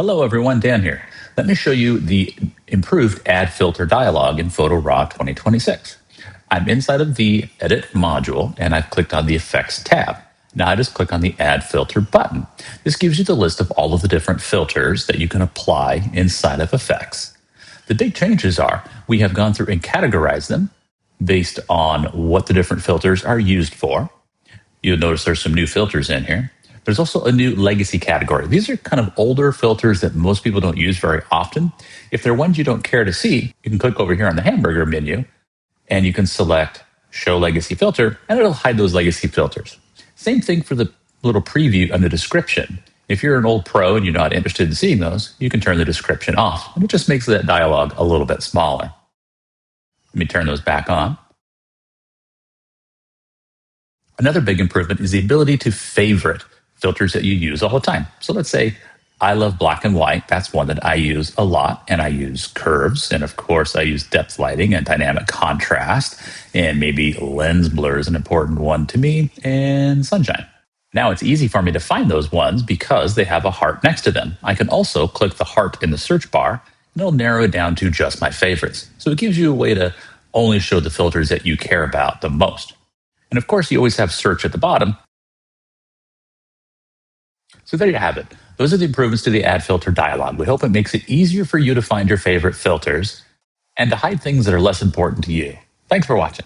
Hello everyone, Dan here. Let me show you the improved Add Filter dialog in Photo RAW 2026. I'm inside of the Edit module and I've clicked on the Effects tab. Now I just click on the Add Filter button. This gives you the list of all of the different filters that you can apply inside of Effects. The big changes are we have gone through and categorized them based on what the different filters are used for. You'll notice there's some new filters in here. There's also a new legacy category. These are kind of older filters that most people don't use very often. If they're ones you don't care to see, you can click over here on the hamburger menu and you can select Show Legacy Filter and it'll hide those legacy filters. Same thing for the little preview and the description. If you're an old pro and you're not interested in seeing those, you can turn the description off and it just makes that dialogue a little bit smaller. Let me turn those back on. Another big improvement is the ability to favorite filters that you use all the time. So let's say I love black and white. That's one that I use a lot. And I use curves. And of course, I use depth lighting and dynamic contrast. And maybe lens blur is an important one to me, and sunshine. Now it's easy for me to find those ones because they have a heart next to them. I can also click the heart in the search bar and it'll narrow it down to just my favorites. So it gives you a way to only show the filters that you care about the most. And of course, you always have search at the bottom. So there you have it. Those are the improvements to the Add Filter dialog. We hope it makes it easier for you to find your favorite filters and to hide things that are less important to you. Thanks for watching.